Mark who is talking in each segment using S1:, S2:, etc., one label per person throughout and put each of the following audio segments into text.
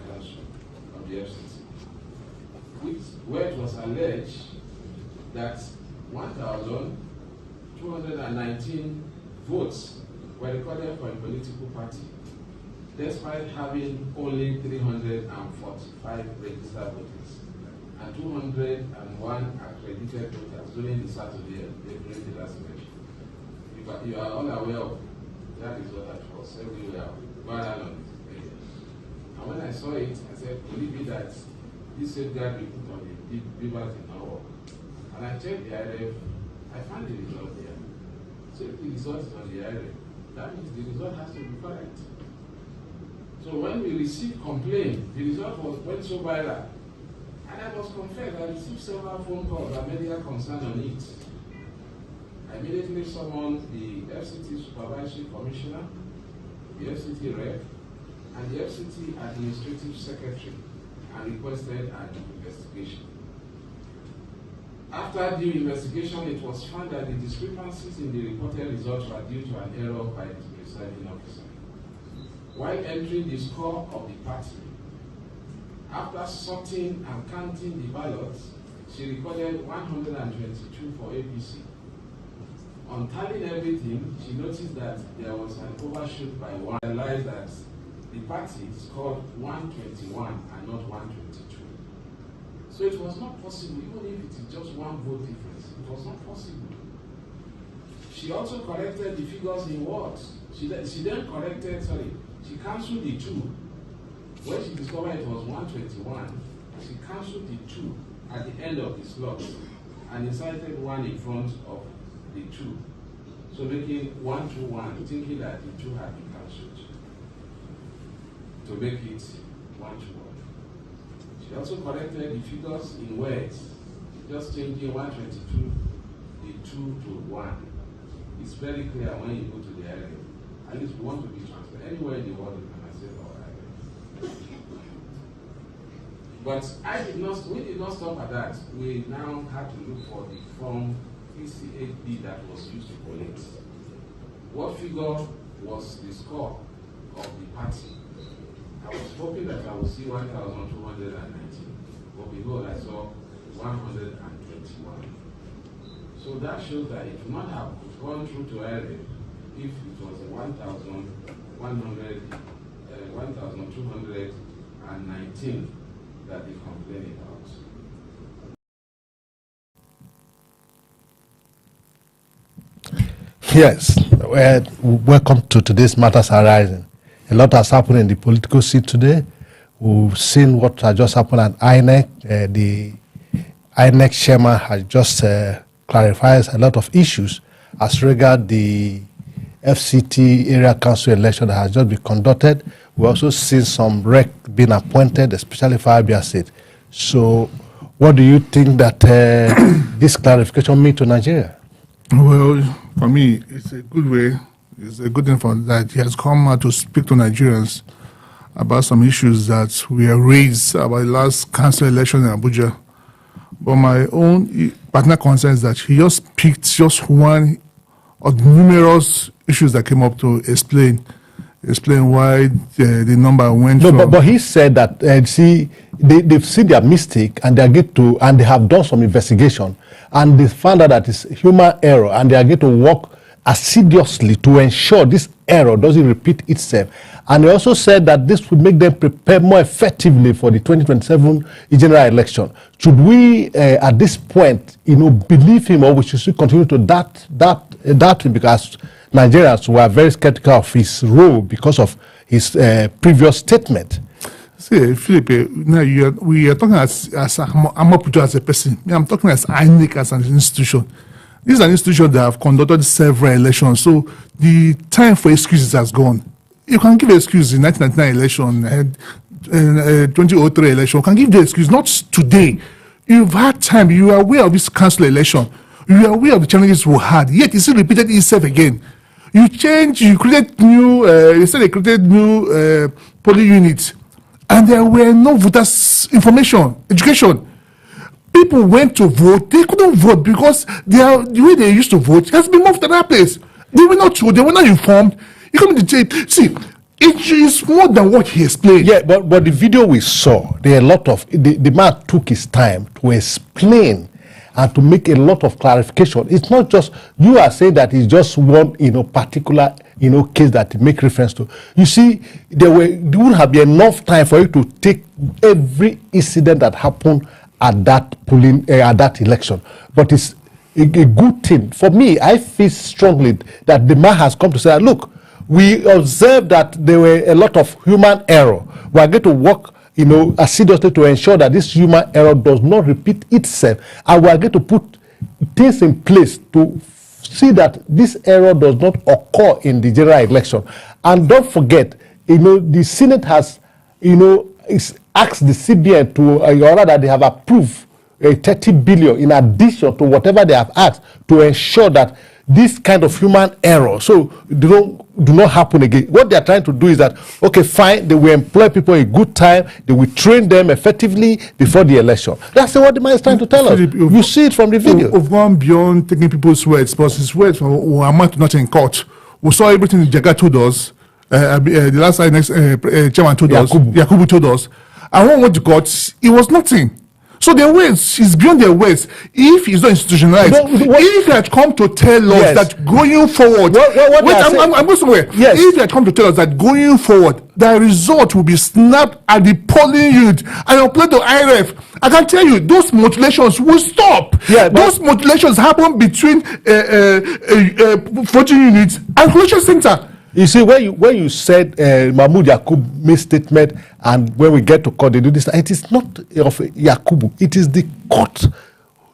S1: Council of the FCT, where it was alleged that 1,219 votes were recorded for a political party, despite having only 345 registered voters and 201 accredited voters during the Saturday during the last election. You are all aware of that result that was everywhere, viral on it. And when I saw it, I said, will it be that this safeguard we put on the papers did not work? And I checked the IRF, I found the result there. So if the result is on the IRF, that means the result has to be correct. So when we received complaint, the result went so viral. And I was confessed, I received several phone calls and media concern on it. I immediately summoned the FCT Supervisory Commissioner, the FCT Rep, and the FCT Administrative Secretary, and requested an investigation. After due investigation, it was found that the discrepancies in the reported results were due to an error by the presiding officer. While entering the score of the party, after sorting and counting the ballots, she recorded 122 for APC. On tallying everything, she noticed that there was an overshoot by one. I realized that the party scored 121 and not 122. So it was not possible, even if it is just one vote difference, it was not possible. She also corrected the figures in words. She then corrected, she cancelled the 2. When she discovered it was 121, she cancelled the 2 at the end of the slot and inserted 1 in front of the 2. So making 121, thinking that the 2 had been cancelled to make it 121. She also corrected the figures in words, just changing 122, the 2 to 1. It's very clear when you go to the area. At least we want to be transparent. Anywhere in the world you can accept our area. But we did not stop at that. We now had to look for the form PC8B that was used to collect. What figure was the score of the party? I was hoping that I would see 1,219, but behold, I saw 121. So that shows that it would not have gone through to area if it was 1,219 that they complained about.
S2: Yes, welcome to today's Matters Arising. A lot has happened in the political scene today. We've seen what has just happened at INEC. The INEC chairman has just clarified a lot of issues as regards the FCT area council election that has just been conducted. We also seen some rec being appointed, especially for Bayelsa State. So what do you think that this clarification means to Nigeria?
S3: Well, for me, it's a good way. It's a good thing for that he has come out to speak to Nigerians about some issues that were raised about the last council election in Abuja. But my own partner concern is that he just picked just one of the numerous issues that came up to explain why the number went from.
S2: But he said that they've seen their mistake and they are going to, and they have done some investigation and they found out that it's human error and they are going to work assiduously to ensure this error doesn't repeat itself. And he also said that this would make them prepare more effectively for the 2027 general election. Should we, at this point, believe him, or we should still continue to doubt him, because Nigerians were very skeptical of his role because of his previous statement?
S3: See, Philip, now we are talking as Amupitan as a person. I'm talking as INEC as an institution. This is an institution that have conducted several elections, so the time for excuses has gone. You can give excuse in 1999 election, 2003 election. You can give the excuse, not today. You've had time. You are aware of this council election. You are aware of the challenges we had. Yet it still repeated itself again. You change. You created new. You said they created new polling units, and there were no voters' information, education. People went to vote. They couldn't vote because the way they used to vote has been moved to that place. They were not told. They were not informed. You come to see, It is more than what he explained.
S2: Yeah, but the video we saw, there are a lot of the man took his time to explain and to make a lot of clarification. It's not just you are saying that it's just one particular case that you make reference to. You see, there would have been enough time for you to take every incident that happened at that polling at that election. But it's a good thing for me. I feel strongly that the man has come to say, look, we observed that there were a lot of human error. We are going to work, assiduously to ensure that this human error does not repeat itself, and we are going to put things in place to see that this error does not occur in the general election. And don't forget, the Senate has, asked the CBN to, or rather, they have approved a 30 billion in addition to whatever they have asked to ensure that this kind of human error do not happen again. What they are trying to do is that, okay, fine, they will employ people a good time, they will train them effectively before the election. That's what the man is trying to tell us. You see it from the video.
S3: We've gone beyond taking people's words, but his words will amount to nothing in court. We saw everything Jaga told us, the last time chairman told us, Yakubu told us, and when we went to court, it was nothing. So their words is beyond their words. If it's not institutionalized, if they had come to tell us that going forward, I'm going somewhere.
S2: Yes.
S3: If they had come to tell us that going forward, the result will be snapped at the polling unit and applied to IRF, I can tell you those mutilations will stop.
S2: Yeah,
S3: those mutilations happen between voting units and collection center.
S2: You see, when you said Mahmoud Yakub made statement, and when we get to court, they do this. It is not of Yakubu. It is the court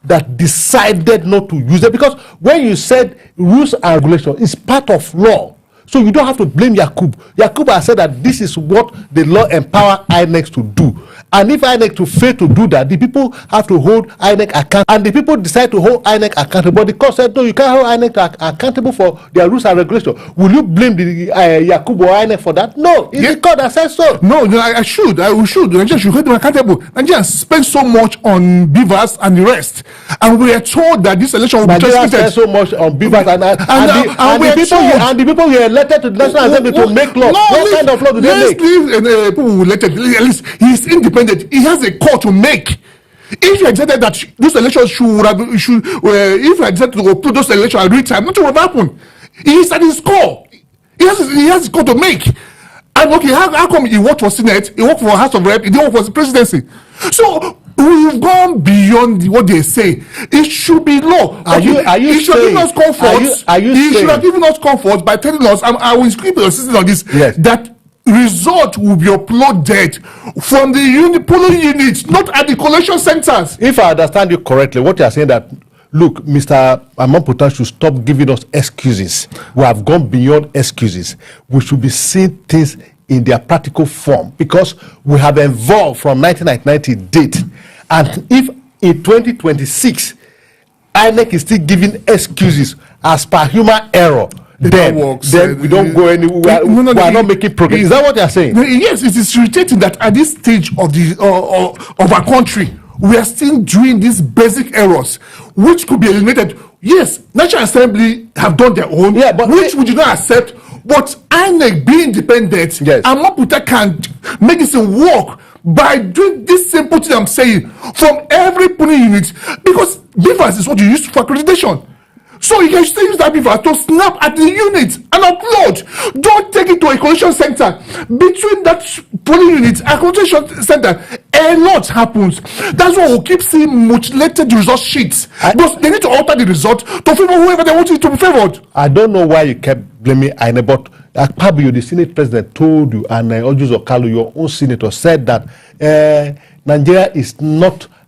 S2: that decided not to use it. Because when you said rules and regulations is part of law, so you don't have to blame Yakub. Yakub has said that this is what the law empower INEC to do. And if INEC to fail to do that, the people have to hold INEC accountable. And the people decide to hold INEC accountable. But the court said, no, you can't hold INEC accountable for their rules and regulations. Will you blame the Yakub or INEC for that? No, it's the court that says so.
S3: No, I should. We should. Nigerians should hold them accountable. Nigerians spend so much on beavers and the rest. And we are told that this election will be
S2: Nigerians spend so much on beavers and the people who are elected to the National Assembly to make law. What kind of law do they make?
S3: People who elected, at least he is independent. He has a call to make. If you decided that those elections if you decided to put those elections at real time, nothing would happen. He is at his call. He has a call to make. And okay, how come he worked for Senate, he worked for House of Rep, he didn't work for the presidency? So we've gone beyond what they say. It should be law. He should have given us comfort. He should have given us comfort by telling us, I will keep insisting on this, that result will be uploaded from the polling units, not at the collection centers.
S2: If I understand you correctly, what you are saying that, look, Mr. Amupitan should stop giving us excuses. We have gone beyond excuses. We should be seeing things in their practical form, because we have evolved from 1990 date. And if in 2026, INEC is still giving excuses as per human error, then we don't go anywhere. We are not making progress. Is that what you are saying?
S3: Yes, it is irritating that at this stage of our country, we are still doing these basic errors, which could be eliminated. Yes, National Assembly have done their own, which we do not accept. But INEC being independent, and Amupitan can make this work by doing this simple thing I'm saying from every polling unit, because beavers is what you use for accreditation. So you can still use that beaver to snap at the unit and upload. Don't take it to a collection center. Between that polling unit and collection center, a lot happens. That's why we'll keep seeing mutilated result sheets. Because they need to alter the result to favor whoever they want it to be favored.
S2: I don't know why you kept blaming INEC, but Akpabio, the Senate president, told you, and Ojuzo Kalu, your own senator, said that Nigeria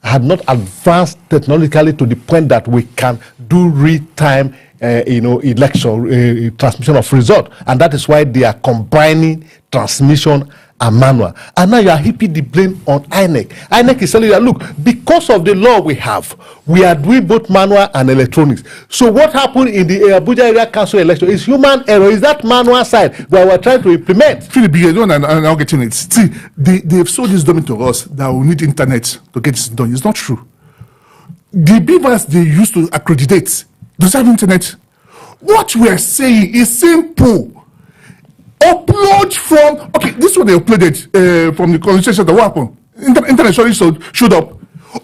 S2: had not advanced technologically to the point that we can do real-time, election transmission of result, and that is why they are combining transmission and manual. And now you are heaping the blame on INEC. INEC is telling you that, look, because of the law we have, we are doing both manual and electronics. So what happened in the Abuja area council election is human error. Is that manual side where we're trying to implement?
S3: Philip, you don't now getting it. See, they've sold this domain to us that we need internet to get this done. It's not true. The beavers they used to accreditate does have internet. What we are saying is simple. upload from, okay, this is what they uploaded from the conversation. What happened? Internet showed up.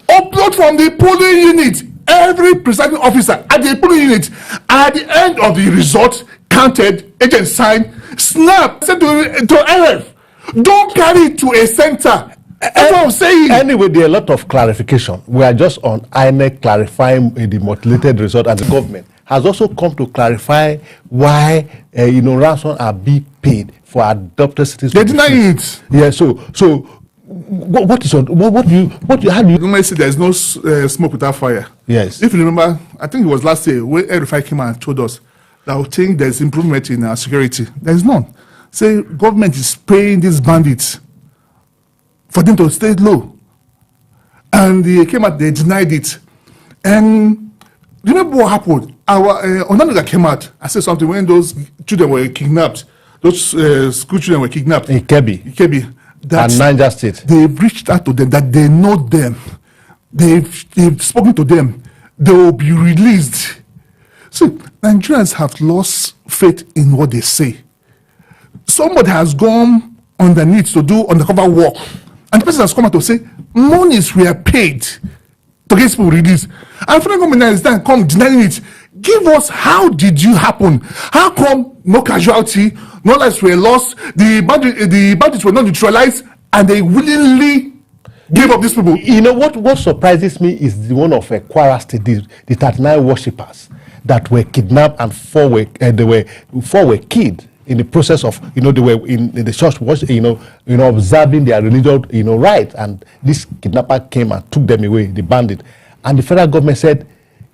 S3: Upload from the polling unit. Every presiding officer at the polling unit, at the end of the result, counted, agent signed, snap, sent to RF. Don't carry it to a center. That's what I'm saying.
S2: Anyway, there are a lot of clarification. We are just on INEC clarifying the mutilated result, and the government has also come to clarify why ransom are being paid for adopted citizens.
S3: They deny it.
S2: Yeah. So what is on? What do you? How do you?
S3: You might say there's no smoke without fire.
S2: Yes.
S3: If you remember, I think it was last year when RFI came and told us that I think there's improvement in our security. There is none. Say government is paying these bandits for them to stay low, and they came out. They denied it. And remember what happened? Our Onanuga came out and said something when those children were kidnapped. Those school children were kidnapped.
S2: In Kebbi.
S3: That
S2: and Niger State.
S3: They've reached out to them, that they know them. They've spoken to them. They will be released. So Nigerians have lost faith in what they say. Somebody has gone underneath to do undercover work, and the person has come out to say monies were paid to get people released. And federal government is then come denying it. Give us, how did you happen? How come no casualty, no lives were lost, the bandits were not neutralized, and they willingly gave up these people?
S2: You know what surprises me is the one of Kwara State, the 39 worshippers that were kidnapped, and four were killed in the process of, they were in the church, observing their religious, right, and this kidnapper came and took them away, the bandit, and the federal government said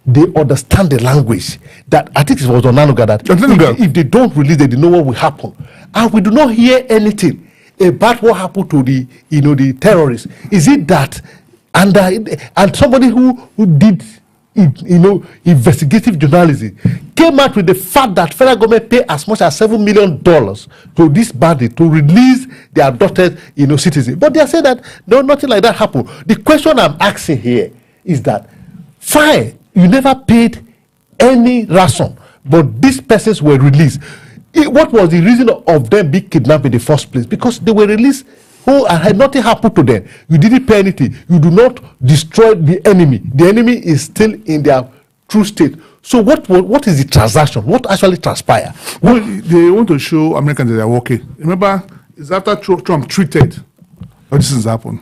S2: they understand the language. That I think it was Onanuga that if they don't release, they know what will happen, and we do not hear anything about what happened to the terrorists. Is it that and somebody who did investigative journalism came out with the fact that federal government pay as much as $7 million to this bandit to release their adopted citizens, but they are saying that no, nothing like that happened. The question I'm asking here is that fine, you never paid any ransom, but these persons were released. What was the reason of them being kidnapped in the first place? Because they were released and had nothing happened to them. You didn't pay anything. You do not destroy the enemy. The enemy is still in their true state. So what is the transaction? What actually transpired?
S3: Well, they want to show Americans that they are working. Remember, it's after Trump tweeted all these things happen.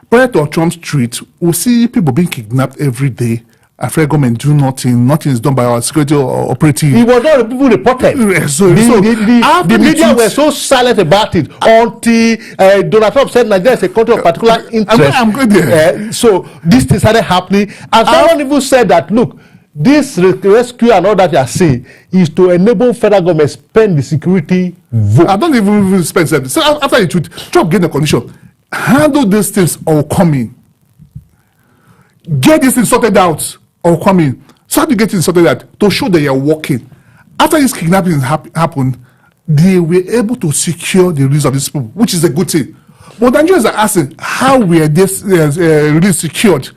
S3: Prior to Trump's tweet, we'll see people being kidnapped every day. Federal government do nothing. Nothing is done by our security or operative.
S2: It was not the people reported. The media were so silent about it until Donald Trump said Nigeria is a country of particular interest.
S3: I'm good there.
S2: So these things started happening, and someone even said that, look, this rescue and all that you are saying is to enable federal government spend the security vote.
S3: I don't even spend something. So after the tweet, Trump gave the condition: handle these things or coming. Get this thing sorted out or coming. So how do you get it sorted out? To show that you're working. After this kidnapping happened, they were able to secure the release of these people, which is a good thing. But Nigerians are asking, how were this release secured?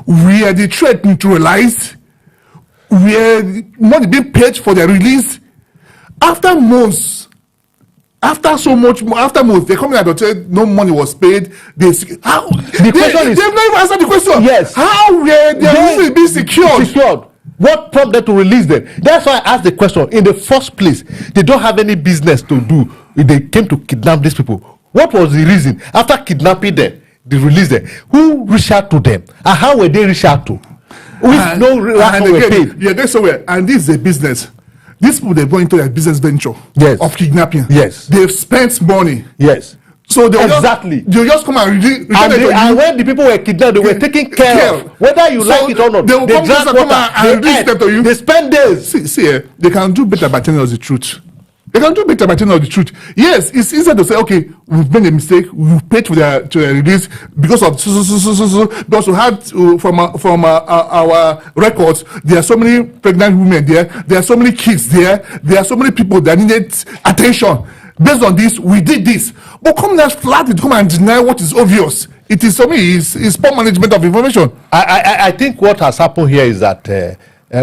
S3: Were the threat neutralized? Were money being paid for their release? After months, they come in and say no money was paid. They've not even answered the question.
S2: Yes.
S3: How were their release being secured?
S2: What prompted them to release them? That's why I asked the question. In the first place, they don't have any business to do if they came to kidnap these people. What was the reason? After kidnapping them, they released them. Who reached out to them? And how were they reached out to? With no ransom were paid.
S3: Yeah, that's somewhere. And this is a business. These people, they go into their business venture of kidnapping.
S2: Yes.
S3: They've spent money.
S2: Yes.
S3: So they
S2: they'll
S3: just come and
S2: and when the people were kidnapped, they were taken care of. Whether you like it or not,
S3: they will
S2: they spend days.
S3: See, they can do better by telling us the truth. Yes, it's easier to say, okay, we've made a mistake, we've paid for their release because of because we had from our records, there are so many pregnant women there are so many kids there are so many people that needed attention. Based on this, we did this. But come that flat, come and deny what is obvious. It is, for me, it's poor management of information.
S2: I think what has happened here is that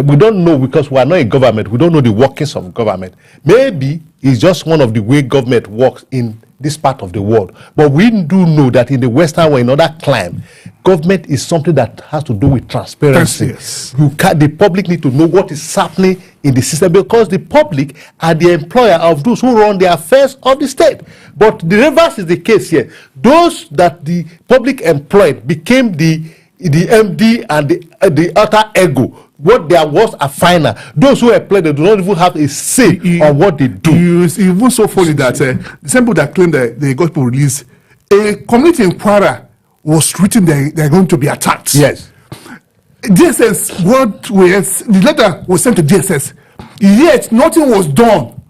S2: we don't know, because we are not in government. We don't know the workings of government. Maybe It's just one of the way government works in this part of the world. But we do know that in the Western world, in other clime, government is something that has to do with transparency.
S3: Yes.
S2: The public need to know what is happening in the system, because the public are the employer of those who run the affairs of the state. But the reverse is the case here. Those that the public employed became the MD and the alter ego. What their words are final. Those who employ, they do not even have a say on what they do.
S3: It's even so funny that the same people that claim that they got people released, a community inquirer was written they're going to be attacked.
S2: Yes.
S3: DSS, the letter was sent to DSS, yet nothing was done.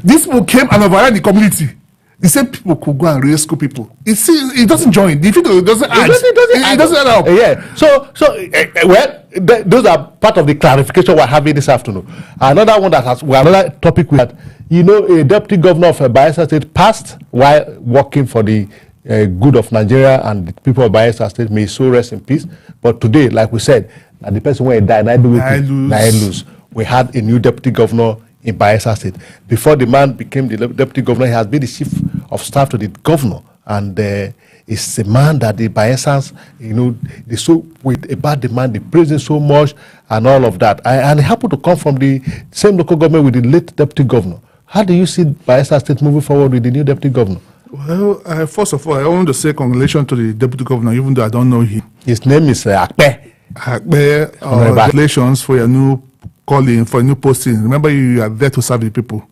S3: These people came and overran the community. The same people could go and rescue people. It doesn't join. The video doesn't add. It doesn't add up.
S2: Yeah. So, those are part of the clarification we're having this afternoon. Another one another topic we had. A deputy governor of Bayelsa State passed while working for the good of Nigeria and the people of Bayelsa State. May so rest in peace. But today, like we said, the person when he died, I lose. We had a new deputy governor in Bayelsa State. Before the man became the deputy governor, he has been the chief of staff to the governor, and it's a man that the Bayelsans, they so about the man, they praise him so much, and all of that. And he happened to come from the same local government with the late deputy governor. How do you see Bayelsa State moving forward with the new deputy governor?
S3: Well, first of all, I want to say congratulations to the deputy governor, even though I don't know him.
S2: His name is Akpe.
S3: Congratulations for your new calling, for a new posting. Remember, you are there to serve the people.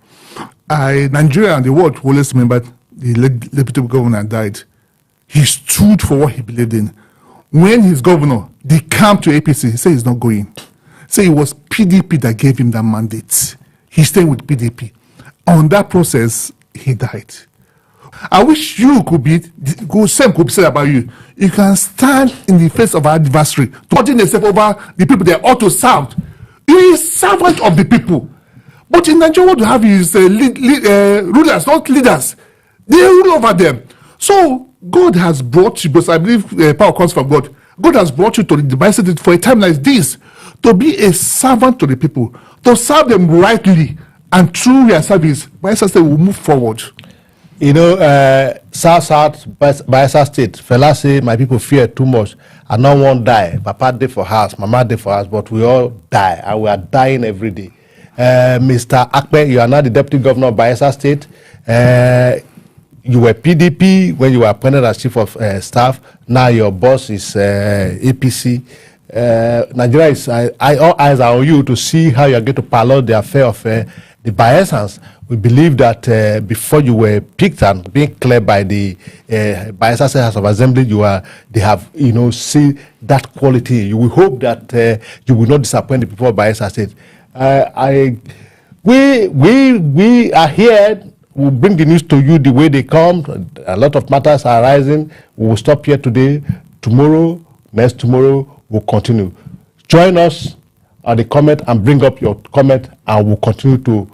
S3: Nigeria and the world will always remember the deputy governor died. He stood for what he believed in. When his governor, they came to APC, he said he's not going. Say it was PDP that gave him that mandate. He stayed with PDP. On that process, he died. I wish you could be said about you. You can stand in the face of our adversary, putting yourself over the people they ought to serve. You are a servant of the people. But in Nigeria, what you have is rulers, not leaders. They rule over them. So God has brought you, because I believe power comes from God. God has brought you to the Bayelsa State for a time like this, to be a servant to the people, to serve them rightly, and through your service, Bayelsa State will move forward.
S2: South Bayelsa State, fella say my people fear too much. I no one die. Papa dey for house, mama dey for house, but we all die, and we are dying every day. Mr. Akpe, you are now the deputy governor of Bayelsa State. You were PDP when you were appointed as chief of staff. Now your boss is APC. Nigeria is all eyes are on you to see how you are going to pilot the affair of the Bayelsans. We believe that before you were picked and being cleared by the Bayelsa State House of Assembly, they have see that quality. You will hope that you will not disappoint the people of Bayelsa State. We are here. We'll bring the news to you the way they come. A lot of matters are arising. We will stop here today. Tomorrow, next tomorrow, we'll continue. Join us on the comment and bring up your comment, and we'll continue to